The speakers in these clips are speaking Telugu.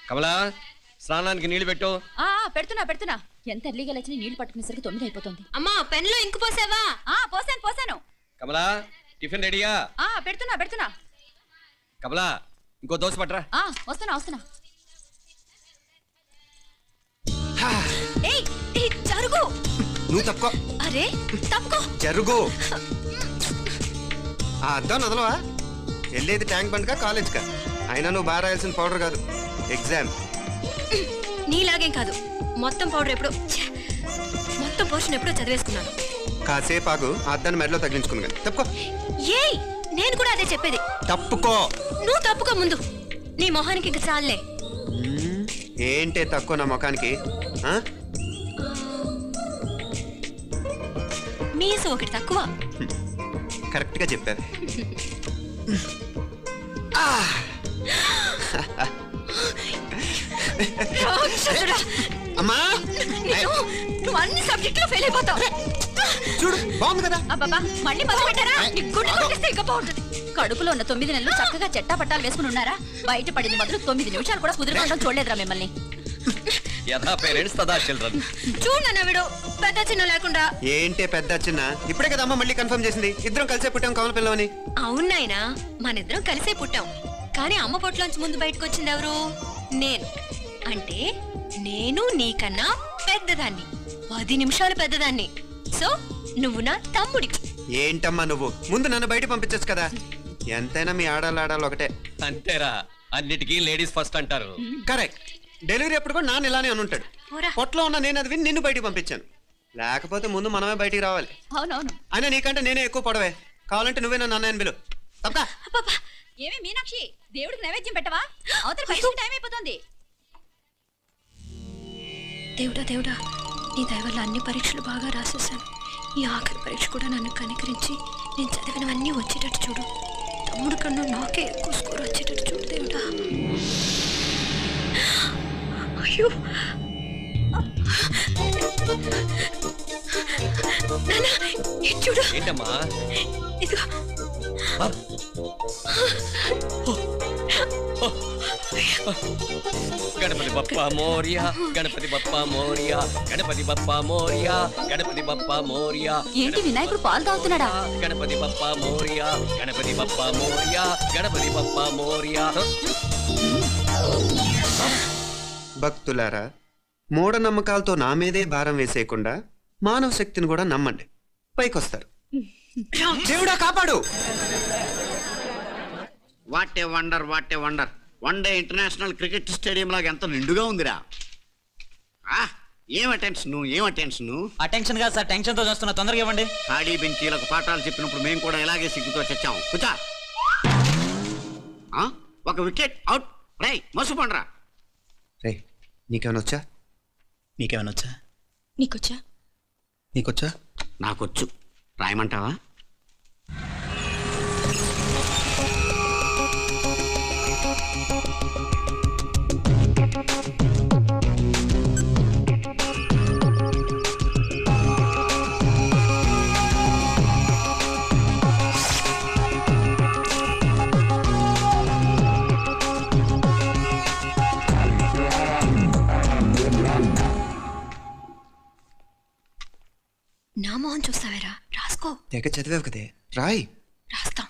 కమలా స్నానానికి నీళ్లు పెట్టు. పెడుతున్నా. ఎంత ఎర్లీగా లేచి నీళ్లు పట్టుకునేసరికి 9 అయిపోతుంది. అమ్మా పెన్లో ఇంకు పోసావా? పోసాను. కమలా టిఫిన్ రెడీయా? పెడుతున్నా. కమలా ఇంకో దోశ పట్టరా. వస్తున్నా. జరుగు. నువ్వు తప్పుకో. అరే తప్పుకో. జరుగు. అద్దం నదలవా? వెళ్ళేది ట్యాంక్ బండ్ కా కాలేజ్ కా? అయినా నువ్వు బాగా రాయాల్సిన పౌడర్ కాదు, ఎగ్జామ్. నీలాగేం కాదు. మొత్తం పౌడర్ ఎప్పుడో, మొత్తం పోర్షన్ ఎప్పుడో చదివేసుకున్నాను. కాసేపు ఆగు, అద్దాన్ని మెడలో తగిలించుకుంది. తప్పుకో. ఏయ్ నేను కూడా అదే చెప్పేది. తప్పుకో. నువ్వు తప్పుకో ముందు. నీ మొహానికి ఇంక చాలే. ఏంటే తక్కువ నా ముఖానికి? మీసు ఒకటి తక్కువ. కరెక్ట్ గా చెప్పారు. అమ్మా నువ్వు అన్ని సబ్జెక్టులో ఫెయిల్ అయిపోతావు. చూడు బాగుంది కదా. అబ్బబ్బా మళ్ళీ మొదలు పెట్టారా? ఇంకా బాగుంటుంది. కడుపులో ఉన్న 9 నెలలు చక్కగా చెట్టా పట్టాలు వేసుకుని ఉన్నారా? బయట పడింది మొదలు 9 నిమిషాలు కూడా కుదురుకోవడం చూడలేదురా మిమ్మల్ని. చూడు నవ్విడు పెద్ద చిన్న లేకుండా. ఏంటే పెద్ద చిన్న? ఇప్పుడే కదా అమ్మ మళ్ళీ కన్ఫర్మ్ చేసింది ఇద్దరం కలిసే పుట్టాం కమల పిల్లవని. అవునాయినా మనిద్దరం కలిసే పుట్టాం. కానీ అమ్మ పొట్లోంచి ముందు బయటకు వచ్చింది ఎవరు? నేను. అంటే నేను నీకన్నా పెద్దదాన్ని, 10 నిమిషాలు పెద్దదాన్ని. సో నువ్వు నా తమ్ముడి. ఏంటమ్మా నువ్వు? ముందు నన్ను బయట పంపించచ్చు కదా. ఎంతైనా మీ ఆడాలి ఒకటే. అంతేరా, అన్నిటికీ లేడీస్ ఫస్ట్ అంటారు. కరెక్ట్. డెలివరీ అప్పుడు కూడా నాన్న ఇలానే అనుంటాడు. పొట్లో ఉన్న నేను అది విని నిన్ను బయటికి పంపించాను. లేకపోతే ముందు మనమే బయటికి రావాలి. అవునవును. అయినా నీకంటే నేనే ఎక్కువ పొడవే. కావాలంటే నువ్వే నన్ను అన్నయ్యని పిలు. తప్ప. ఏమి మీనాక్షి, దేవుడికి నైవేద్యం పెట్టవా? అవతల పరీక్ష టైం అయిపోతుంది. దేవుడా నీ దయ వల్ల అన్ని పరీక్షలు బాగా రాసేసాను. ఈ ఆఖరి పరీక్ష కూడా నన్ను కనికరించి నేను చదివినవన్నీ వచ్చేటట్టు చూడు. తమ్ముడు కన్నా నాకే ఎక్కువ స్కోర్ వచ్చేటట్టు చూడు దేవుడా. అయ్యో చూడు. ఏంటమ్మా? ఇదిగో. గణపతి బప్పా మోరియా, గణపతి బప్పా మోరియా, గణపతి బప్పా మోరియా, గణపతి బప్పా మోరియా. ఏంటి వినాయకుడు పాలు తాగుతున్నాడా? గణపతి బప్పా మోరియా, గణపతి బప్పా మోరియా, గణపతి బప్పా మోరియా. భక్తులారా, మూఢనమ్మకాలతో నా మీదే భారం వేసేయకుండా మానవ శక్తిని కూడా నమ్మండి, పైకొస్తారు. దేవుడా కాపాడు. What a wonder, what a wonder. One day international cricket stadium లాగా ఎంత నిండుగా ఉందిరా. ఏం అటెన్షన్? అటెన్షన్ కాదు సార్, టెన్షన్ తో చూస్తున్నా. తొందరగా ఇవ్వండి. ఖాళీ బెంచీలకు పాఠాలు చెప్పినప్పుడు మేము కూడా ఇలాగే సిగ్గుతో చచ్చాం. కూర్చో. ఒక వికెట్ అవుట్. రై మసు పండ్రా. రే నీకేమైనా వచ్చా? నీకేమైనా వచ్చా? నీకొచ్చా? నాకొచ్చు. రాయమంటావా? నా మోహన్ చూస్తావేరా? రాసుకో. తెగ చదివావు కదే, రాయ్. రాస్తాం.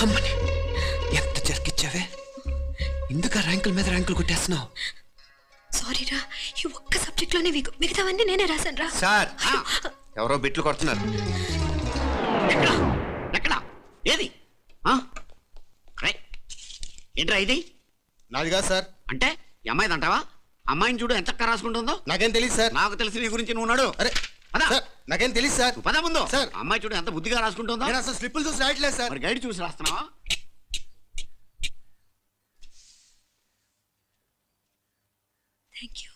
అమ్మని ఎంత జరికిచ్చావే. ఇందుక ర్యాంకుల మీద ర్యాంకులు కొట్టేస్తున్నావు. సారీరా, ఈ ఒక్క సబ్జెక్ట్ లోనే మిగతావన్నీ నేనే రాశాను రా. సార్ ఎవరో బిట్లు కొడుతున్నారు. ఎక్కడ? ఏది? ఏంట్రా ఇది? నాది కాదు సార్. అంటే ఈ అమ్మాయిది అంటావా? అమ్మాయిని చూడు ఎంత రాసుకుంటుందో. నాకేం తెలియదు సార్. నాకు తెలిసి నీ గురించి నువ్వు నాడు. అరే నాకేం తెలియదు సార్. పద ముందు. సార్ అమ్మాయి చూడు ఎంత బుద్ధిగా రాసుకుంటుందో. నేను అసలు స్లిప్పులు చూసి రాయట్లేదు సార్. మరి గైడ్ చూసి రాస్తున్నావా? Thank you.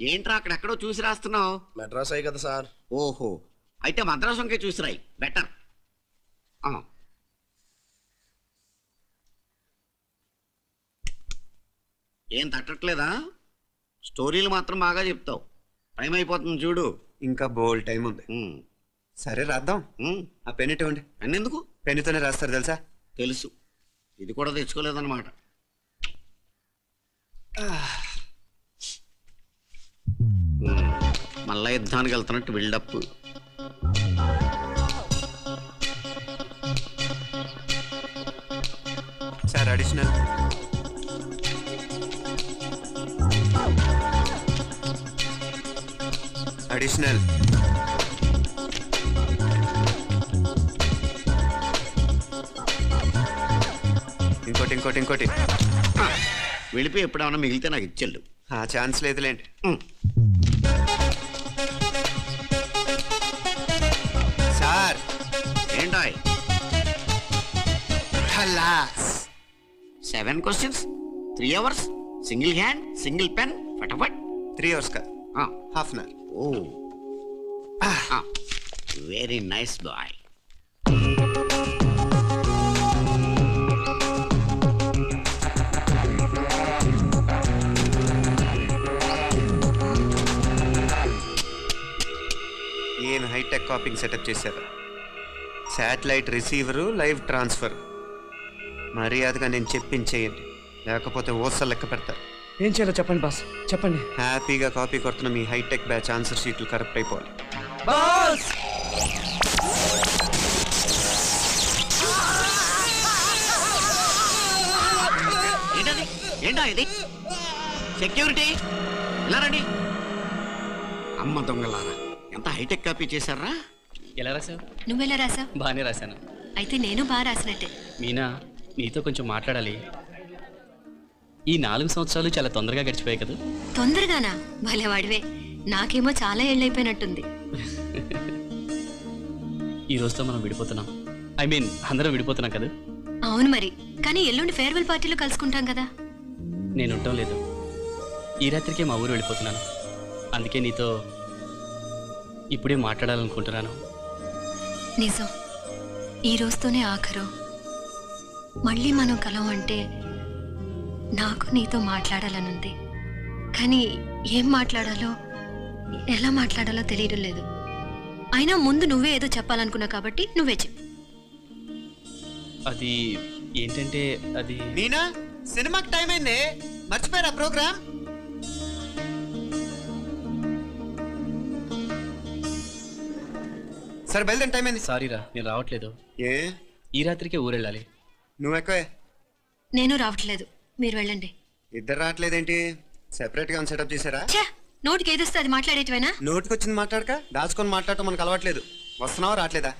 ఏంట్రా అక్కడెక్కడో చూసి రాస్తున్నావు? మెడ్రాస్ అయ్యి కదా సార్. ఓహో, అయితే మద్రాసు వంకే చూసి రాయి, బెటర్. ఏం తట్టట్లేదా? స్టోరీలు మాత్రం బాగా చెప్తావు. టైం అయిపోతుంది చూడు. ఇంకా బోల్ టైం ఉంది. సరే రాద్దాం. ఆ పెన్ ఇవ్వండి. పెన్ ఎందుకు? పెన్నుతోనే రాస్తారు తెలుసా? తెలుసు. ఇది కూడా తెచ్చుకోలేదన్నమాట. మళ్ళా యుద్ధానికి వెళ్తున్నట్టు బిల్డప్. Sir additional. అడిషనల్. ఇంకోటి ఇంకోటి ఇంకోటి. వెళ్ళిపోయి ఎప్పుడేమన్నా మిగిలితే నాకు ఇచ్చెళ్ళు. ఆ ఛాన్స్ లేదులేండి. సార్ ఏంటాయ్? 7 questions, 3 hours, single hand, single pen, ఫటాఫట్. 3 hours కాదు, half an hour. Oh, very nice boy. ఏం హైటెక్ కాపింగ్ సెటప్ చేశారు. Satellite receiver, live transfer. మర్యాదగా నేను చెప్పించేయండి, లేకపోతే ఓసలు లెక్క పెడతారు. ఏం చేయాలో చెప్పండి బాస్, చెప్పండి. హ్యాపీగా కాపీ కొడుతున్న మీ హైటెక్ బ్యాచ్ ఆన్సర్ షీట్లు కరెక్ట్ అయిపోవాలి. బాస్ ఏంటది? ఏంటా ఇది? సెక్యూరిటీ ఇలా రండి. అమ్మ దొంగలారా, ఎంత హైటెక్ కాపీ చేశారా? ఎలా రాసావు? నువ్వెలా రాసా? బాగానే రాశాను. అయితే నేను బాగా రాసినట్టే. మీనా, నీతో కొంచెం మాట్లాడాలి. ఈ 4 సంవత్సరాలు చాలా తొందరగా గడిచిపోయాయి కదా. తొందరగానా? భలేవాడివే. నాకేమో చాలా ఏళ్ళైపోయినట్టుంది. ఈ రోజుతో మనం విడిపోతున్నాం. ఐ మీన్ అందరం విడిపోతున్నాం కదా. అవును మరి, కానీ ఎల్లుండి ఫేర్వెల్ పార్టీలో కలుసుకుంటాం కదా. నేను ఉండటం లేదు. ఈ రాత్రికే మా ఊరు వెళ్ళిపోతున్నాను. అందుకే నీతో ఇప్పుడే మాట్లాడాలనుకుంటున్నాను. నిజం, ఈ రోజుతోనే ఆఖరు. మళ్ళీ మనం కలం అంటే నాకు నీతో మాట్లాడాలనుంది. కానీ ఏం మాట్లాడాలో, ఎలా మాట్లాడాలో తెలియడం లేదు. అయినా ముందు నువ్వే ఏదో చెప్పాలనుకున్నా కాబట్టి నువ్వే చెప్పు. అది ఏంటంటే అది మీనా, సినిమాకి టైం అయింది, మర్చిపోయారా ప్రోగ్రామ్? సరే బయలుదేరి, టైం అయింది. సారీరా, నేను రావట్లేదు. ఏ? ఈ రాత్రికే ఊరు వెళ్ళాలి. నువ్వు ఎక్కువే. నేను రావట్లేదు, మీరు వెళ్ళండి. ఇద్దరు రావట్లేదేంటి? సెపరేట్ గా సెటప్ చేశారా? ఛే, నోటికి ఏదొస్తే అది మాట్లాడేటివేనా? నోటికి వచ్చింది మాట్లాడక, దాచుకొని మాట్లాడటం మనకు అలవాట్లేదు. వస్తున్నావా రావట్లేదా?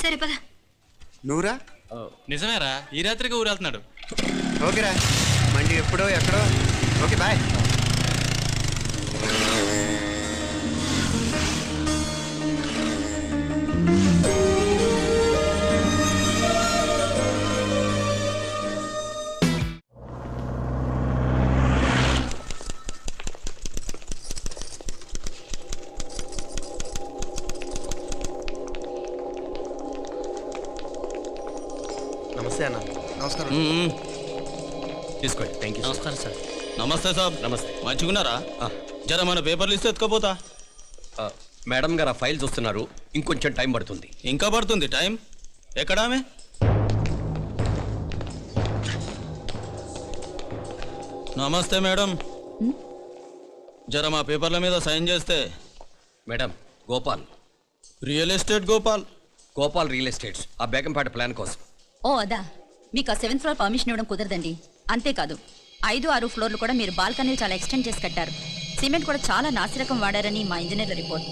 సరే పద. నువ్వురా. నిజమేరా, ఈ రాత్రికి ఊరు వెళ్తున్నాడు. ఓకేరా, మండి ఎప్పుడో ఎక్కడో. Okay bye. నమస్తే అన్న. నమస్కారం. తీసుకోండి. Thank you. నమస్కారం సార్. నమస్తే సాబ్. నమస్తే. మంచిగున్నారా? జర మన పేపర్లు ఇస్తే ఎత్తుకోపోతా. మేడం గారు ఆ ఫైల్ చూస్తున్నారు, ఇంకొంచెం టైం పడుతుంది. ఇంకా పడుతుంది టైం? ఎక్కడామే? నమస్తే మేడం, జర మా పేపర్ల మీద సైన్ చేస్తే. Madam, Gopal, real estate Gopal. Gopal real estates, ఆ బేగంపేట ప్లాన్ కోసం. ఓ అదా, మీకు ఆ 7th ఫ్లోర్ పర్మిషన్ ఇవ్వడం కుదరదండి. అంతేకాదు 5, 6 ఫ్లోర్లు కూడా మీరు బాల్కనీలు చాలా ఎక్స్టెండ్ చేసి కట్టారు. సిమెంట్ కూడా చాలా నాసిరకం వాడారని మా ఇంజనీర్ల రిపోర్ట్.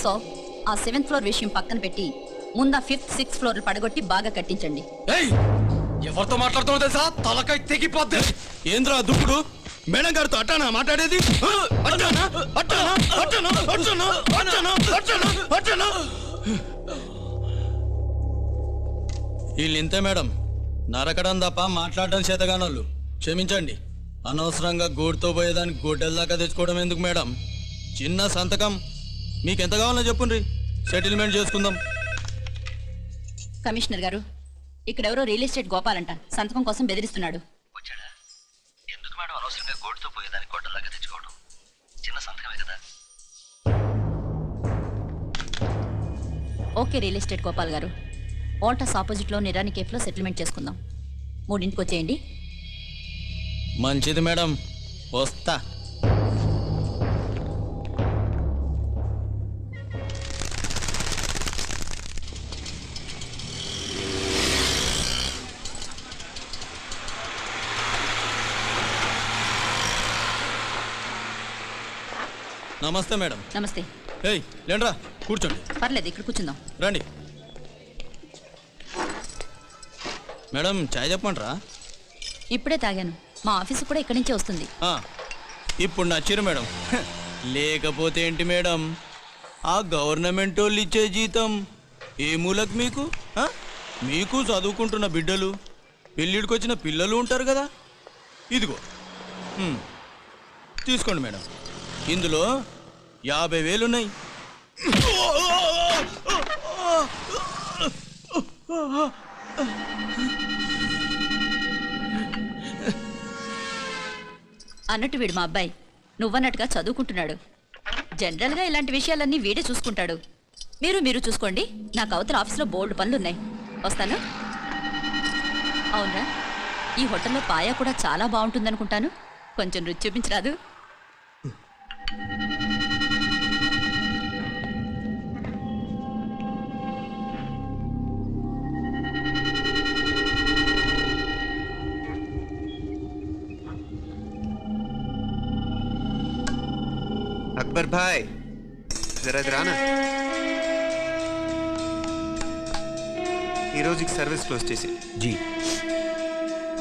సో ఆ 7th ఫ్లోర్ విషయం పక్కన పెట్టి ముందు ఆ 5th, 6th ఫ్లోర్లు పడగొట్టి బాగా కట్టించండి. ఎవరితో మాట్లాడుతున్నావు తెలుసా? తలకాయ తెగిపోద్ది. ఏంద్రా దుప్పుడు? మేడం గారితో అట్టానా మాట్లాడేది? అట్టానా? అట్టానా? అట్టానా? అట్టానా? అట్టానా? అట్టానా? అట్టానా? వీళ్ళు ఇంతే మేడం, నరకడం తప్ప మాట్లాడడం చేతగానోళ్ళు. క్షమించండి, అనవసరంగా గూడుతో పోయేదానికి గూడెల దాకా తెచ్చుకోవడం ఎందుకు మేడం? చిన్న సంతకం మీకు ఎంత కావాలో చెప్పుండ్రి, సెటిల్మెంట్ చేసుకుందాం. కమిషనర్ గారు, ఇక్కడెవరో రియల్ ఎస్టేట్ గోపాలంట సంతకం కోసం బెదిరిస్తున్నాడు. ఎందుకు మేడం అనవసరంగా కోర్టుతో పోయేదాన్ని గొడ్డలాగా తెచ్చుకోవడం? చిన్న సంతకమే కదా. ఓకే రియల్ ఎస్టేట్ గోపాల్ గారు, వాల్టస్ ఆపోజిట్లో నిరాని కేఫ్లో సెటిల్మెంట్ చేసుకుందాం. 3ంటికి వచ్చేయండి. మంచిది మేడం, వస్తా. నమస్తే మేడం. నమస్తే. ఏయ్ లేండ్రా, కూర్చోండి. పర్లేదు, ఇక్కడ కూర్చుందాం. రండి మేడం, చాయ్ చెప్పండిరా. ఇప్పుడే తాగాను. మా ఆఫీసు కూడా ఇక్కడి నుంచే వస్తుంది. ఇప్పుడు నచ్చిరు మేడం. లేకపోతే ఏంటి మేడం, ఆ గవర్నమెంట్ వాళ్ళు ఇచ్చే జీతం ఏ మూలకు మీకు? మీకు చదువుకుంటున్న బిడ్డలు, పెళ్ళిడికి వచ్చిన పిల్లలు ఉంటారు కదా. ఇదిగో తీసుకోండి మేడం, ఇందులో 50,000 ఉన్నాయి. అన్నట్టు వీడు మా అబ్బాయి నువ్వన్నట్టుగా చదువుకుంటున్నాడు. జనరల్గా ఇలాంటి విషయాలన్నీ వీడే చూసుకుంటాడు. మీరు చూసుకోండి. నాకు అవతల ఆఫీస్లో బోల్డ్ పనులున్నాయి. వస్తాను. అవునరా, ఈ హోటల్లో పాయా కూడా చాలా బాగుంటుందనుకుంటాను. కొంచెం రుచి చూపించరాదు? अकबर भाई जरा इधर आना. ఈ రోజుకి సర్వీస్ క్లోజ్ చేసి జీ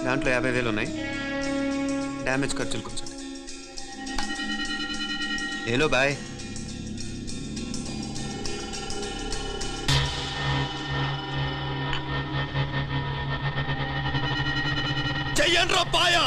దాంట్లో 50,000 ఉన్నాయి. డ్యామేజ్ ఖర్చులు కొంచెం. Hello boy. చెయ్యండ్రా పాయా.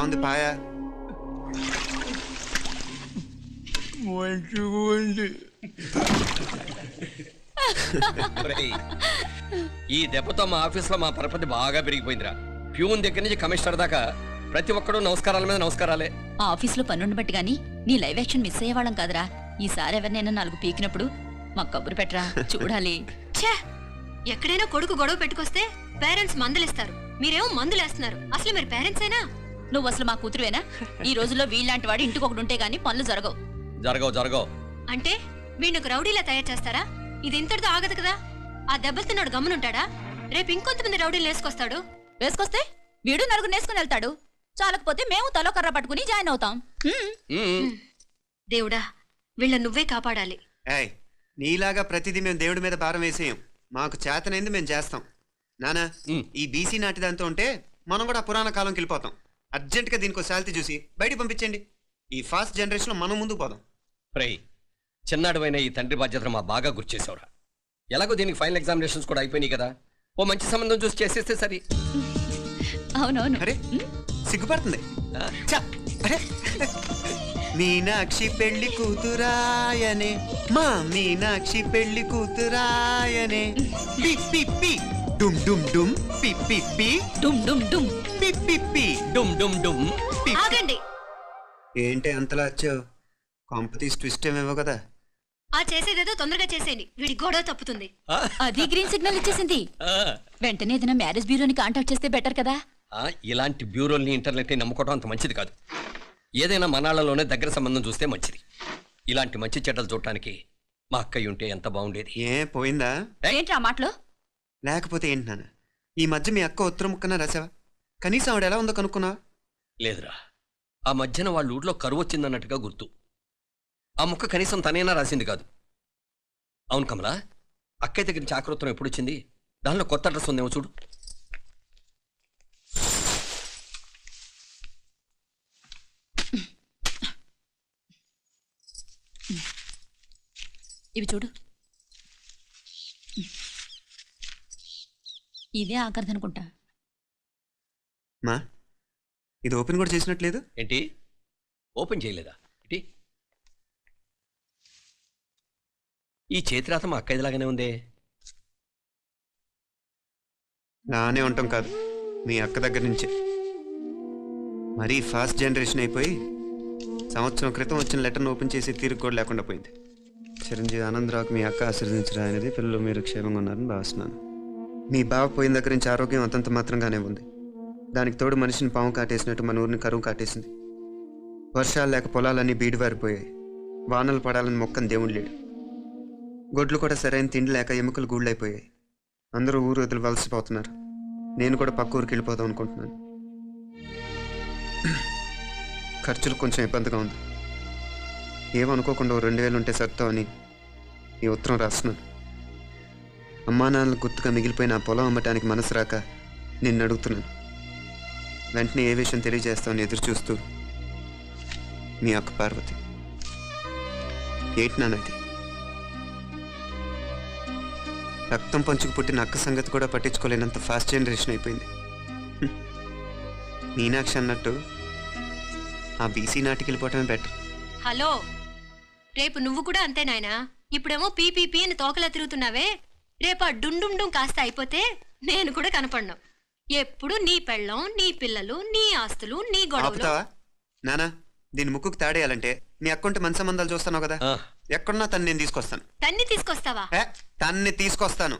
ఉంది పాయా? ఈ దెబ్బతో మా ఆఫీస్లో మా పరపతి బాగా పెరిగిపోయిందిరా. ప్యూన్ దగ్గర నుంచి కమిషనర్ దాకా ప్రతి ఒక్కడు నమస్కారాల మీద నమస్కారాలే. ఆ ఆఫీస్లో పన్నుండి బట్టి గాని నీ లైవ్ యాక్షన్ మిస్ అయ్యేవాళ్ళం కాదురా. ఈసారి ఎవరినైనా 4 పీకినప్పుడు మాకు కబురు పెట్టరా, చూడాలి. ఛే, ఎక్కడైనా కొడుకు గొడవ పెట్టుకొస్తే పేరెంట్స్ మందులేస్తారు, మీరేమో మందులేస్తున్నారు. అసలు మీరు పేరెంట్సేనా? నువ్వు అసలు మా కూతురువేనా? ఈ రోజుల్లో వీళ్ళలాంటి వాడు ఇంటికి ఒకటి ఉంటే గానీ పనులు జరగవు. జరగవు. అంటే వీణ్ణకు రౌడీలా తయారు చేస్తారా? ఇది ఇంతటితో ఆగదు కదా. ఆ దెబ్బలుతున్నాడు గమ్మునుంటాడా? రేపు ఇంకొంతమంది రౌడీలు వేసుకొస్తాడు. వేసుకొస్తే వీడు 4 నేసుకుని వెళ్తాడు. చాలకపోతే మేము తలో కర్ర పట్టుకుని జాయిన్ అవుతాం. దేవుడా, వీళ్ళ నువ్వే కాపాడాలి. ఏయ్, నీలాగా ప్రతిదీ మేము దేవుడి మీద భారం వేసేయం. మాకు చేతనైంది మేము చేస్తాం. నానా, ఈ బీసీ నాటిదంతా ఉంటే మనం కూడా పురాణ కాలంకి వెళ్ళిపోతాం. అర్జెంటుగా దీనికి శాలిటీ చూసి బయటికి పంపించండి. ఈ ఫాస్ట్ జనరేషన్లో మనం ముందుకు పోదాం. ప్రై, చిన్నాడువైన ఈ తండ్రి బాధ్యతను మా బాగా గుర్చేసావురా. ఎలాగో దీనికి ఫైనల్ ఎగ్జామినేషన్స్ కూడా అయిపోయినాయి కదా, ఓ మంచి సంబంధం చూసి చేసేస్తే సరి. అవునవును. అరే సిగ్గుపడుతుంది. అరే, మీనాక్షి పెళ్లి కూతురాయనే, మా మీనాక్షి పెళ్లి కూతురాయనే. పి పి పి డుమ్ డుమ్ డుమ్, పి పి పి డుమ్ డుమ్ డుమ్, పి పి పి డుమ్ డుమ్ డుమ్. ఆగండి. ఏంటి అంతలా వచ్చావు? కాంపిటీస్ ట్విస్ట్ ఏమేవో కదా. ఆ చేసేదేదో తొందరగా చేసేయండి, వీడి గొడవ తప్పుతుంది. అది గ్రీన్ సిగ్నల్ ఇచ్చేసింది. వెంటనే ఏదైనా మ్యారేజ్ బ్యూరోని కాంటాక్ట్ చేస్తే బెటర్ కదా. ఇలాంటి బ్యూరోల్ని ఇంటర్నెట్ నమ్ముకోవడం అంత మంచిది కాదు. ఏదైనా మనాళ్ళలోనే దగ్గర సంబంధం చూస్తే మంచిది. ఇలాంటి మంచి చెడ్డలు చూడటానికి మా అక్కయ్య ఉంటే ఎంత బాగుండేది. ఏ పోయిందా? ఏంటి ఆ మాటలో? లేకపోతే ఏంటి నాన్న, ఈ మధ్య మీ అక్క ఉత్తరం ముక్కన రాసావా? కనీసం ఆవిడ ఎలా ఉందో కనుక్కున్నావా? లేదురా, ఆ మధ్యన వాళ్ళ ఊళ్ళో కరువు వచ్చిందన్నట్టుగా గుర్తు. ఆ ముక్క కనీసం తనైనా రాసింది కాదు. అవును కమలా, అక్కయ్య దగ్గర నుంచి ఆకృతం ఎప్పుడు వచ్చింది? దానిలో కొత్త అడ్రస్ ఉందేమో చూడు. ఇవి చూడు. ఇదే ఆఖరిదనుకుంటా. మా ఇది ఓపెన్ కూడా చేసినట్లేదు. ఏంటి ఓపెన్ చేయలేదా? ఏంటి ఈ చేతిరాత మా అక్కయ్యలాగానే ఉందే. నానే ఉంటాం కాదు, మీ అక్క దగ్గర నుంచే. మరీ ఫాస్ట్ జనరేషన్ అయిపోయి సంవత్సరం క్రితం వచ్చిన లెటర్ను ఓపెన్ చేసి తీరుకు కూడా లేకుండా పోయింది. చిరంజీవి ఆనందరావుకి మీ అక్క ఆశీర్వదించరా అనేది, పిల్లలు మీరు క్షేమంగా ఉన్నారని భావిస్తున్నాను. మీ బావ పోయిన దగ్గర నుంచి ఆరోగ్యం అంతంత మాత్రంగానే ఉంది. దానికి తోడు మనిషిని పాము కాటేసినట్టు మన ఊరిని కరువు కాటేసింది. వర్షాలు లేక పొలాలన్నీ బీడివారిపోయాయి. వానలు పడాలని మొక్కని దేవుడు లేడు. గొడ్లు కూడా సరైన తిండి లేక ఎముకలు గూళ్ళైపోయాయి. అందరూ ఊరు వదిలివలసిపోతున్నారు. నేను కూడా పక్క ఊరికి వెళ్ళిపోదాం అనుకుంటున్నాను. ఖర్చులు కొంచెం ఇబ్బందిగా ఉంది. ఏమనుకోకుండా 2000 ఉంటే సర్తామని ఈ ఉత్తరం రాస్తున్నాను. అమ్మా నాన్నలకు గుర్తుగా మిగిలిపోయిన ఆ పొలం అమ్మటానికి మనసు రాక నిన్ను అడుగుతున్నాను. వెంటనే ఏ విషయం తెలియజేస్తామని ఎదురు చూస్తూ మీ అక్క పార్వతి. ఏంటి నాన్నది? రక్తం పంచుకు పుట్టిన అక్క సంగతి కూడా పట్టించుకోలేనంత ఫాస్ట్ జనరేషన్ అయిపోయింది. మీనాక్షి అన్నట్టు ఆ బీసీ నాటికి వెళ్ళిపోవటమే బెటర్. హలో, రేపు నువ్వు కూడా అంతే నాయనా. ఇప్పుడేమో పీపీపీ అని తోకలా తిరుగుతున్నావే, రేపు ఆ డుండుండుం కాస్త అయిపోతే నేను కూడా కనపడను. ఎప్పుడు నీ పెళ్ళం, నీ పిల్లలు, నీ ఆస్తులు, నీ గొడవలు. ఆపుతావా నానా? దీని ముక్కుకు తాడేయాలంటే నీ అక్కంటే మంచి సంబంధాలు చూస్తున్నావు కదా. ఎక్కడున్నా తను నేను తీసుకొస్తాను. తన్ని తీసుకొస్తావా? తన్ని తీసుకొస్తాను.